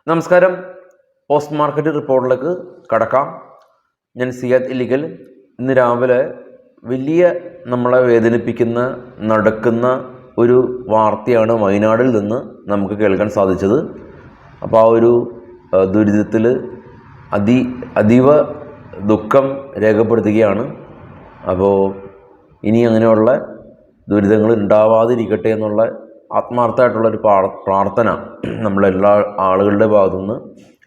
നമസ്കാരം. Post market റിപ്പോർട്ടിലേക്ക് കടക്കാം. ഞാൻ സിയാദ് ഇല്ലിക്കൽ. ഇന്ന് രാവിലെ വലിയ നമ്മളെ വേദനിപ്പിക്കുന്ന നടക്കുന്ന ഒരു വാർത്തയാണ് വയനാടിൽ നിന്ന് നമുക്ക് കേൾക്കാൻ സാധിച്ചത്. അപ്പോൾ ആ ഒരു ദുരിതത്തിൽ അതീവ ദുഃഖം രേഖപ്പെടുത്തുകയാണ്. അപ്പോൾ ഇനി അങ്ങനെയുള്ള ദുരിതങ്ങൾ ഉണ്ടാവാതിരിക്കട്ടെ എന്നുള്ള ആത്മാർത്ഥമായിട്ടുള്ളൊരു പ്രാർത്ഥന നമ്മളെല്ലാ ആളുകളുടെ ഭാഗത്തുനിന്ന്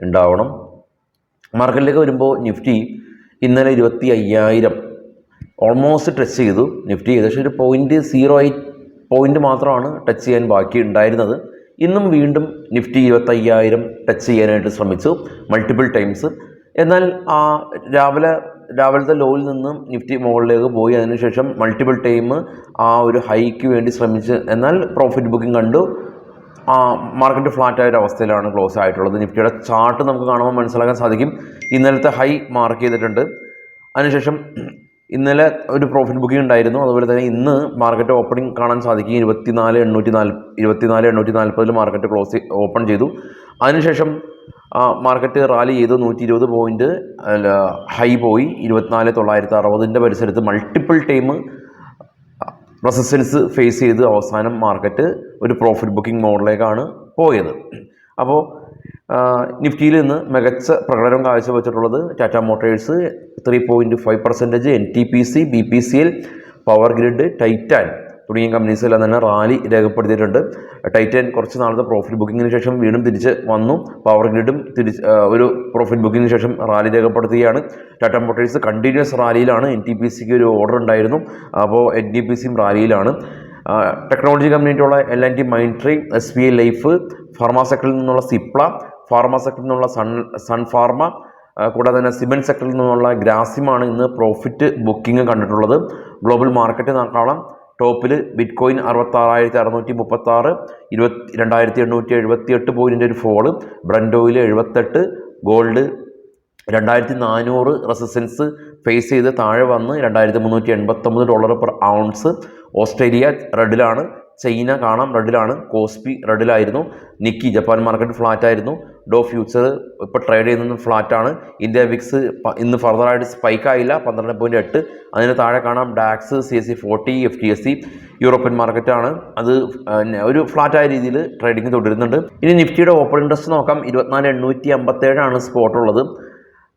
ഉണ്ടാവണം. മാർക്കറ്റിലേക്ക് വരുമ്പോൾ നിഫ്റ്റി ഇന്നലെ 25,000 ഓൾമോസ്റ്റ് ടച്ച് ചെയ്തു. നിഫ്റ്റി ഏകദേശം ഒരു 0.08 പോയിൻ്റ് മാത്രമാണ് ടച്ച് ചെയ്യാൻ ബാക്കി ഉണ്ടായിരുന്നത്. ഇന്നും വീണ്ടും നിഫ്റ്റി 25,000 ടച്ച് ചെയ്യാനായിട്ട് ശ്രമിച്ചു മൾട്ടിപ്പിൾ ടൈംസ്. എന്നാൽ രാവിലത്തെ ലോയിൽ നിന്നും നിഫ്റ്റി മുകളിലേക്ക് പോയി. അതിനുശേഷം മൾട്ടിപ്പിൾ ടൈം ആ ഒരു ഹൈക്ക് വേണ്ടി ശ്രമിച്ച്, എന്നാൽ പ്രോഫിറ്റ് ബുക്കിംഗ് കണ്ടു. മാർക്കറ്റ് ഫ്ലാറ്റായ ഒരു അവസ്ഥയിലാണ് ക്ലോസ് ആയിട്ടുള്ളത്. നിഫ്റ്റിയുടെ ചാർട്ട് നമുക്ക് കാണുമ്പോൾ മനസ്സിലാക്കാൻ സാധിക്കും. ഇന്നലത്തെ ഹൈ മാർക്ക് ചെയ്തിട്ടുണ്ട്. അതിനുശേഷം ഇന്നലെ ഒരു പ്രോഫിറ്റ് ബുക്കിംഗ് ഉണ്ടായിരുന്നു. അതുപോലെ തന്നെ ഇന്ന് മാർക്കറ്റ് ഓപ്പണിംഗ് കാണാൻ സാധിക്കും. 24,840 മാർക്കറ്റ് ഓപ്പൺ ചെയ്തു. അതിനുശേഷം മാർക്കറ്റ് റാലി ചെയ്തു. 120 പോയിൻ്റ് ഹൈ പോയി. 24,960 പരിസരത്ത് മൾട്ടിപ്പിൾ ടൈം റെസിസ്റ്റൻസ് ഫേസ് ചെയ്ത് അവസാനം മാർക്കറ്റ് ഒരു പ്രോഫിറ്റ് ബുക്കിംഗ് മോഡിലേക്കാണ് പോയത്. അപ്പോൾ നിഫ്റ്റിയിൽ നിന്ന് മികച്ച പ്രകടനം കാഴ്ചവെച്ചിട്ടുള്ളത് Tata Motors 3.5%, NTPC, BPCL, Power Grid, Titan തുടങ്ങിയ കമ്പനീസെല്ലാം തന്നെ റാലി രേഖപ്പെടുത്തിയിട്ടുണ്ട്. ടൈറ്റാൻ കുറച്ച് നാളത്തെ പ്രോഫിറ്റ് ബുക്കിങ്ങിന് ശേഷം വീണ്ടും തിരിച്ച് വന്നു. പവർ ഗ്രിഡും ഒരു പ്രോഫിറ്റ് ബുക്കിങ്ങിന് ശേഷം റാലി രേഖപ്പെടുത്തുകയാണ്. ടാറ്റ മോട്ടോഴ്സ് കണ്ടിന്യൂസ് റാലിയിലാണ്. NTPCക്ക് ഒരു ഓർഡർ ഉണ്ടായിരുന്നു, അപ്പോൾ NTPCയും റാലിയിലാണ്. ടെക്നോളജി കമ്പനിയായിട്ടുള്ള L&T Mindtree, SBI Life, pharma സെക്ടറിൽ നിന്നുള്ള സിപ്ല, ഫാർമ സെക്ടറിൽ നിന്നുള്ള സൺ ഫാർമ, കൂടാതെ തന്നെ സിമെൻറ്റ് സെക്ടറിൽ നിന്നുള്ള ഗ്രാസിമാണ് ഇന്ന് പ്രോഫിറ്റ് ബുക്കിംഗ് കണ്ടിട്ടുള്ളത്. ഗ്ലോബൽ മാർക്കറ്റ് നോക്കാം. ടോപ്പിൽ ബിറ്റ്കോയിൻ 66,636, 2,878 പോയിൻറ്റിൻ്റെ ഒരു fall. Brent oil 78, gold 2,400 resistance face ചെയ്ത് താഴെ വന്ന് $2,389 പെർ ഔൺസ്. ഓസ്ട്രേലിയ റെഡിലാണ്, ചൈന കാണാം റെഡിലാണ്, കോസ്പി റെഡിലായിരുന്നു. നിക്കി ജപ്പാൻ മാർക്കറ്റ് ഫ്ലാറ്റായിരുന്നു. ഡോ ഫ്യൂച്ചർ ഇപ്പോൾ ട്രേഡ് ചെയ്യുന്നത് ഫ്ലാറ്റാണ്. ഇന്ത്യ വിക്സ് ഇന്ന് ഫർദറായിട്ട് സ്പൈക്ക് ആയില്ല, 12.8. അതിന് താഴെ കാണാം ഡാക്സ്, CAC 40, FTSE. യൂറോപ്യൻ മാർക്കറ്റാണ്, അത് ഒരു ഫ്ലാറ്റായ രീതിയിൽ ട്രേഡിംഗ് തുടരുന്നുണ്ട്. ഇനി നിഫ്റ്റിയുടെ ഓപ്പൺ ഇൻട്രസ്റ്റ് നോക്കാം. 24,857 സ്പോട്ടുള്ളത്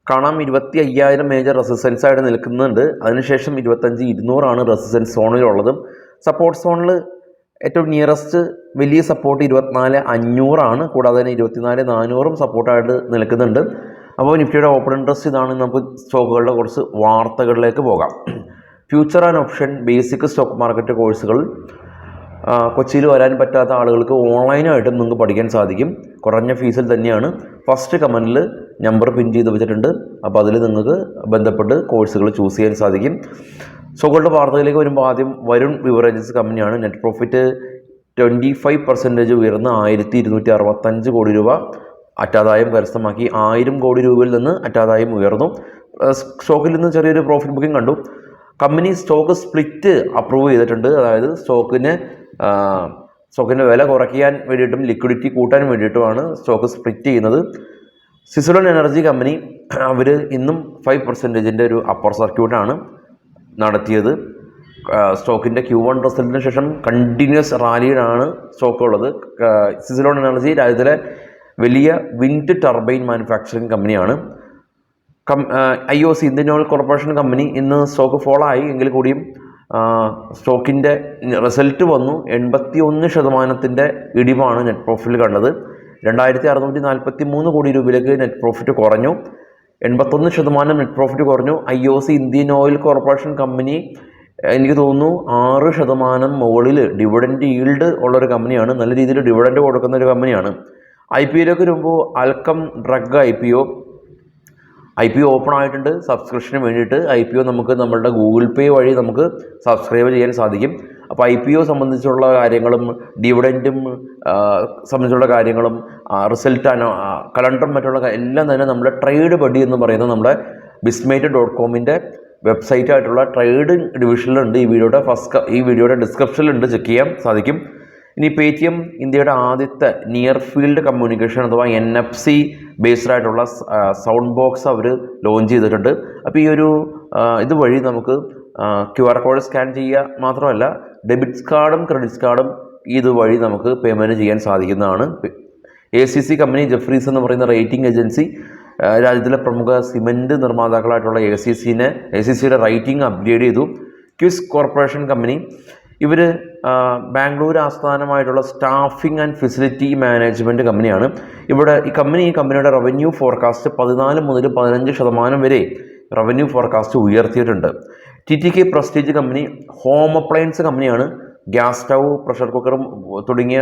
കാണാം. 25,000 മേജർ റെസിസ്റ്റൻസ് ആയിട്ട് നിൽക്കുന്നുണ്ട്. അതിനുശേഷം 25,200 റെസിസ്റ്റൻസ് സോണിലുള്ളത്. സപ്പോർട്ട് സോണിൽ ഏറ്റവും നിയറസ്റ്റ് വലിയ സപ്പോർട്ട് 24,500. കൂടാതെ തന്നെ 24,400 സപ്പോർട്ടായിട്ട് നിൽക്കുന്നുണ്ട്. അപ്പോൾ നിഫ്റ്റിയുടെ ഓപ്പൺ ഇൻട്രസ്റ്റ് ഇതാണ്. നമുക്ക് സ്റ്റോക്കുകളുടെ കുറച്ച് വാർത്തകളിലേക്ക് പോകാം. Future and option basic stock market കോഴ്സുകൾ കൊച്ചിയിൽ വരാൻ പറ്റാത്ത ആളുകൾക്ക് ഓൺലൈനായിട്ടും നിങ്ങൾക്ക് പഠിക്കാൻ സാധിക്കും. കുറഞ്ഞ ഫീസിൽ തന്നെയാണ്. ഫസ്റ്റ് കമൻറ്റിൽ നമ്പർ പിൻ ചെയ്ത് വെച്ചിട്ടുണ്ട്. അപ്പോൾ അതിൽ നിങ്ങൾക്ക് ബന്ധപ്പെട്ട് കോഴ്സുകൾ ചൂസ് ചെയ്യാൻ സാധിക്കും. സ്റ്റോക്കുകളുടെ വാർത്തയിലേക്ക് വരുമ്പോൾ ആദ്യം വരുൺ ബിവറേജസ് കമ്പനിയാണ്. നെറ്റ് പ്രോഫിറ്റ് 25% ഉയർന്ന് 1,265 കോടി രൂപ അറ്റാദായം കരസ്ഥമാക്കി. 1000 കോടി രൂപയിൽ നിന്ന് അറ്റാദായം ഉയർന്നു. സ്റ്റോക്കിൽ നിന്ന് ചെറിയൊരു പ്രോഫിറ്റ് ബുക്കിംഗ് കണ്ടു. കമ്പനി സ്റ്റോക്ക് സ്പ്ലിറ്റ് അപ്രൂവ് ചെയ്തിട്ടുണ്ട്. അതായത് സ്റ്റോക്കിൻ്റെ വില കുറയ്ക്കാൻ വേണ്ടിയിട്ടും ലിക്വിഡിറ്റി കൂട്ടാൻ വേണ്ടിയിട്ടുമാണ് സ്റ്റോക്ക് സ്പ്ലിറ്റ് ചെയ്യുന്നത്. സ്വിറ്റ്സർലൻഡ് എനർജി കമ്പനി അവർ ഇന്നും 5% ഒരു അപ്പർ സർക്യൂട്ടാണ് നടത്തിയത്. സ്റ്റോക്കിൻ്റെ Q1 റിസൾട്ടിന് ശേഷം കണ്ടിന്യൂസ് റാലിയിലാണ് സ്റ്റോക്കുള്ളത്. സ്വിറ്റ്സർലൻഡ് എനർജി രാജ്യത്തിലെ വലിയ വിൻഡ് ടർബൈൻ മാനുഫാക്ചറിങ് കമ്പനിയാണ്. IOC Indian oil corporation company ഇന്ന് സ്റ്റോക്ക് ഫോളോ ആയി എങ്കിൽ കൂടിയും സ്റ്റോക്കിൻ്റെ റിസൾട്ട് വന്നു. 81% ഇടിവാണ് നെറ്റ് പ്രോഫിറ്റിൽ കണ്ടത്. 2,643 കോടി രൂപയിലേക്ക് നെറ്റ് പ്രോഫിറ്റ് കുറഞ്ഞു. 81% നെറ്റ് പ്രോഫിറ്റ് കുറഞ്ഞു. IOC Indian oil corporation company എനിക്ക് തോന്നുന്നു 6% മുകളിൽ ഡിവിഡൻഡ് ഈൽഡ് ഉള്ളൊരു കമ്പനിയാണ്. നല്ല രീതിയിൽ ഡിവിഡൻഡ് കൊടുക്കുന്ന ഒരു കമ്പനിയാണ്. IPOയിലേക്ക് വരുമ്പോൾ ആൽക്കം ഡ്രഗ് IPO ഓപ്പൺ ആയിട്ടുണ്ട് സബ്സ്ക്രിപ്ഷന് വേണ്ടിയിട്ട്. IPO നമുക്ക് നമ്മളുടെ ഗൂഗിൾ പേ വഴി നമുക്ക് സബ്സ്ക്രൈബ് ചെയ്യാൻ സാധിക്കും. അപ്പോൾ IPO സംബന്ധിച്ചുള്ള കാര്യങ്ങളും ഡിവിഡൻറ്റും സംബന്ധിച്ചുള്ള കാര്യങ്ങളും റിസൾട്ട് കലണ്ടറും മറ്റുള്ള എല്ലാം തന്നെ നമ്മുടെ ട്രേഡ് ബഡി എന്ന് പറയുന്ന നമ്മുടെ Bismate.comൻ്റെ വെബ്സൈറ്റായിട്ടുള്ള ട്രേഡിംഗ് ഡിവിഷനിലുണ്ട്. ഈ വീഡിയോയുടെ ഡിസ്ക്രിപ്ഷനിലുണ്ട്, ചെക്ക് ചെയ്യാൻ സാധിക്കും. ഇനി പേടിഎം ഇന്ത്യയുടെ ആദ്യത്തെ നിയർ ഫീൽഡ് കമ്മ്യൂണിക്കേഷൻ അഥവാ NFC ബേസ്ഡ് ആയിട്ടുള്ള സൗണ്ട് ബോക്സ് അവർ ലോഞ്ച് ചെയ്തിട്ടുണ്ട്. അപ്പോൾ ഈ ഒരു ഇതുവഴി നമുക്ക് QR കോഡ് സ്കാൻ ചെയ്യുക മാത്രമല്ല ഡെബിറ്റ് കാർഡും ക്രെഡിറ്റ് കാർഡും ഇതുവഴി നമുക്ക് പേയ്മെൻറ്റ് ചെയ്യാൻ സാധിക്കുന്നതാണ്. ACC കമ്പനി ജെഫ്രീസ് എന്ന് പറയുന്ന റേറ്റിംഗ് ഏജൻസി രാജ്യത്തിലെ പ്രമുഖ സിമൻറ്റ് നിർമ്മാതാക്കളായിട്ടുള്ള ACCയുടെ റേറ്റിംഗ് അപ്ഗ്രേഡ് ചെയ്തു. ക്വിസ് കോർപ്പറേഷൻ കമ്പനി ഇവർ ബാംഗ്ലൂർ ആസ്ഥാനമായിട്ടുള്ള സ്റ്റാഫിംഗ് ആൻഡ് ഫെസിലിറ്റി മാനേജ്മെൻറ്റ് കമ്പനിയാണ്. ഈ കമ്പനിയുടെ റവന്യൂ ഫോർകാസ്റ്റ് 14 മുതൽ 15% വരെ റവന്യൂ ഫോർകാസ്റ്റ് ഉയർത്തിയിട്ടുണ്ട്. TTK Prestige company home appliance കമ്പനിയാണ്. ഗ്യാസ് സ്റ്റൗ, പ്രഷർ കുക്കറും തുടങ്ങിയ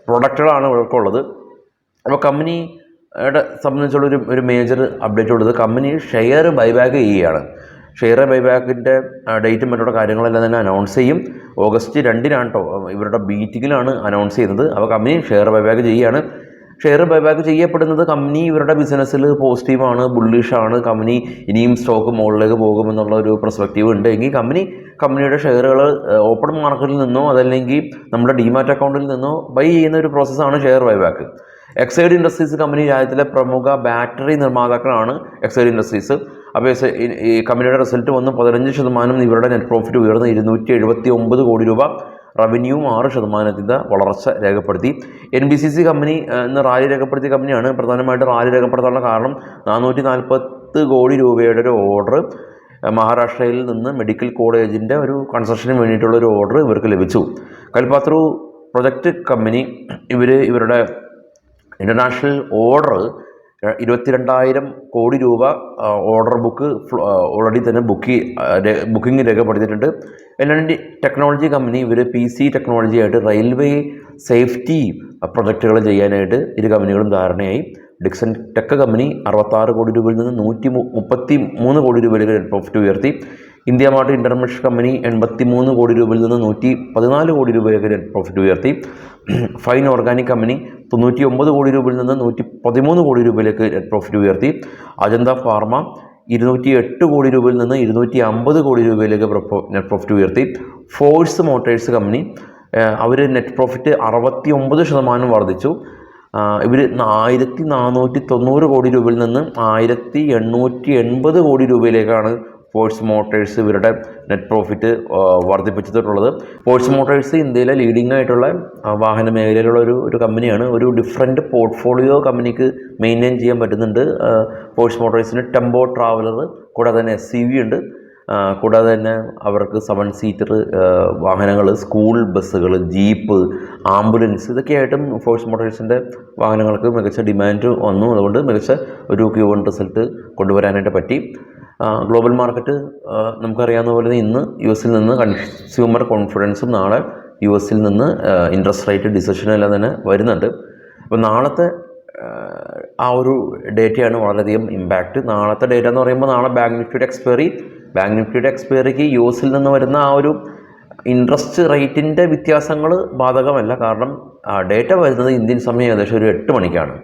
പ്രൊഡക്റ്റുകളാണ് ഇവർക്കുള്ളത്. അപ്പോൾ കമ്പനിയുടെ സംബന്ധിച്ചുള്ള ഒരു മേജർ അപ്ഡേറ്റ് ഉള്ളത്, കമ്പനി ഷെയർ ബൈബാക്ക് ചെയ്യുകയാണ്. ഷെയർ ബൈബാക്കിൻ്റെ ഡേറ്റും മറ്റുള്ള കാര്യങ്ങളെല്ലാം തന്നെ അനൗൺസ് ചെയ്യും. August 2-നാണ് കേട്ടോ, ഇവരുടെ മീറ്റിങ്ങിലാണ് അനൗൺസ് ചെയ്യുന്നത്. അപ്പോൾ കമ്പനി ഷെയർ ബൈബാക്ക് ചെയ്യുകയാണ്. ഷെയർ ബൈബാക്ക് ചെയ്യപ്പെടുന്നത് കമ്പനി ഇവരുടെ ബിസിനസ്സിൽ പോസിറ്റീവാണ്, ബുള്ളിഷാണ്, കമ്പനി ഇനിയും സ്റ്റോക്ക് മുകളിലേക്ക് പോകുമെന്നുള്ള ഒരു പെർസ്പെക്റ്റീവ് ഉണ്ട് എങ്കിൽ കമ്പനിയുടെ ഷെയറുകൾ ഓപ്പൺ മാർക്കറ്റിൽ നിന്നോ അതല്ലെങ്കിൽ നമ്മുടെ ഡിമാറ്റ് അക്കൗണ്ടിൽ നിന്നോ ബൈ ചെയ്യുന്ന ഒരു പ്രോസസ്സാണ് share buyback. Exide industries company രാജ്യത്തിലെ പ്രമുഖ ബാറ്ററി നിർമ്മാതാക്കളാണ് എക്സൈഡ് ഇൻഡസ്ട്രീസ്. അപ്പോൾ ഈ കമ്പനിയുടെ റിസൾട്ട് വന്ന് 15% ഇവരുടെ നെറ്റ് പ്രോഫിറ്റ് ഉയർന്ന് 279 കോടി രൂപ, റവന്യൂവും 6% വളർച്ച രേഖപ്പെടുത്തി. NBCC കമ്പനി ഇന്ന് റാലി രേഖപ്പെടുത്തിയ കമ്പനിയാണ്. പ്രധാനമായിട്ട് റാലി രേഖപ്പെടുത്താനുള്ള കാരണം 440 കോടി രൂപയുടെ ഒരു ഓർഡർ മഹാരാഷ്ട്രയിൽ നിന്ന് മെഡിക്കൽ കോളേജിൻ്റെ ഒരു കൺസ്ട്രക്ഷന് വേണ്ടിയിട്ടുള്ള ഒരു ഓർഡർ ഇവർക്ക് ലഭിച്ചു. കൽപാത്രു പ്രൊജക്റ്റ് കമ്പനി ഇവരുടെ ഇൻ്റർനാഷണൽ ഓർഡർ 22,000 കോടി രൂപ ഓർഡർ ബുക്ക് ഓൾറെഡി തന്നെ ബുക്കിംഗ് രേഖപ്പെടുത്തിയിട്ടുണ്ട്. L&T technology company PC technology ആയിട്ട് റെയിൽവേ സേഫ്റ്റി പ്രൊജക്റ്റുകൾ ചെയ്യാനായിട്ട് ഇരു കമ്പനികളും ധാരണയായി. ഡിക്സൺ ടെക് കമ്പനി 66 കോടി രൂപയിൽ നിന്ന് 133 കോടി രൂപയിലേക്ക് നെറ്റ് പ്രോഫിറ്റ് ഉയർത്തി. ഇന്ത്യ മാർട്ട് ഇൻ്റർമെഷ് കമ്പനി 83 കോടി രൂപയിൽ നിന്ന് 114 കോടി രൂപയിലേക്ക് നെറ്റ് പ്രോഫിറ്റ് ഉയർത്തി. ഫൈൻ ഓർഗാനിക് കമ്പനി 99 കോടി രൂപയിൽ നിന്ന് 113 കോടി രൂപയിലേക്ക് നെറ്റ് പ്രോഫിറ്റ് ഉയർത്തി. അജന്ത ഫാർമ 208 കോടി രൂപയിൽ നിന്ന് 250 കോടി രൂപയിലേക്ക് നെറ്റ് പ്രോഫിറ്റ് ഉയർത്തി. ഫോഴ്സ് മോട്ടേഴ്സ് കമ്പനി അവർ നെറ്റ് പ്രോഫിറ്റ് 69% വർദ്ധിച്ചു. ഇവർ 1,490 കോടി രൂപയിൽ നിന്ന് 1,880 കോടി രൂപയിലേക്കാണ് ഫോഴ്സ് മോട്ടേഴ്സ് ഇവരുടെ നെറ്റ് പ്രോഫിറ്റ് വർദ്ധിപ്പിച്ചിട്ടുള്ളത്. ഫോഴ്സ് മോട്ടേഴ്സ് ഇന്ത്യയിലെ ലീഡിംഗ് ആയിട്ടുള്ള വാഹന മേഖലയിലുള്ള ഒരു കമ്പനിയാണ്. ഒരു ഡിഫറെൻറ്റ് പോർട്ട്ഫോളിയോ കമ്പനിക്ക് മെയിൻറ്റെയിൻ ചെയ്യാൻ പറ്റുന്നുണ്ട്. ഫോഴ്സ് മോട്ടോഴ്സിന് ടെമ്പോ ട്രാവലർ, കൂടാതെ തന്നെ SUV ഉണ്ട്. കൂടാതെ തന്നെ അവർക്ക് 7 സീറ്റർ വാഹനങ്ങൾ, സ്കൂൾ ബസ്സുകൾ, ജീപ്പ്, ആംബുലൻസ് ഇതൊക്കെയായിട്ടും ഫോഴ്സ് മോട്ടോഴ്സിൻ്റെ വാഹനങ്ങൾക്ക് മികച്ച ഡിമാൻഡ് വന്നു. അതുകൊണ്ട് മികച്ച ഒരു Q1 റിസൾട്ട് കൊണ്ടുവരാനായിട്ട് പറ്റി. ഗ്ലോബൽ മാർക്കറ്റ് നമുക്കറിയാവുന്ന പോലെ ഇന്ന് US നിന്ന് കൺസ്യൂമർ കോൺഫിഡൻസും നാളെ US നിന്ന് ഇൻട്രസ്റ്റ് റേറ്റ് ഡിസിഷനെല്ലാം തന്നെ വരുന്നുണ്ട്. അപ്പോൾ നാളത്തെ ആ ഒരു ഡേറ്റയാണ് വളരെയധികം ഇമ്പാക്റ്റ്. നാളത്തെ ഡേറ്റ എന്ന് പറയുമ്പോൾ നാളെ ബാങ്ക് നിഫ്റ്റിയുടെ എക്സ്പയറിക്ക് US നിന്ന് വരുന്ന ആ ഒരു ഇൻട്രസ്റ്റ് റേറ്റിൻ്റെ വ്യത്യാസങ്ങൾ ബാധകമല്ല. കാരണം ഡേറ്റ വരുന്നത് ഇന്ത്യൻ സമയം ഏകദേശം ഒരു 8 മണിക്കാണ്.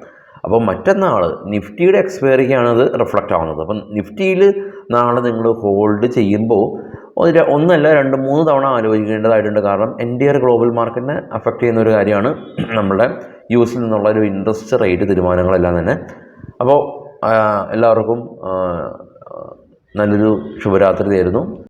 അപ്പോൾ മറ്റന്നാൾ നിഫ്റ്റിയുടെ എക്സ്പയറിക്കാണ് അത് റിഫ്ലക്റ്റ് ആവുന്നത്. അപ്പം നിഫ്റ്റിയിൽ നാളെ നിങ്ങൾ ഹോൾഡ് ചെയ്യുമ്പോൾ ഒന്നല്ല 2-3 തവണ ആലോചിക്കേണ്ടതായിട്ടുണ്ട്. കാരണം എൻ്റയർ ഗ്ലോബൽ മാർക്കറ്റിനെ അഫക്റ്റ് ചെയ്യുന്ന ഒരു കാര്യമാണ് നമ്മുടെ US നിന്നുള്ള ഒരു ഇൻട്രസ്റ്റ് റേറ്റ് തീരുമാനങ്ങളെല്ലാം തന്നെ. അപ്പോൾ എല്ലാവർക്കും നല്ലൊരു ശുഭരാത്രി നേരുന്നു.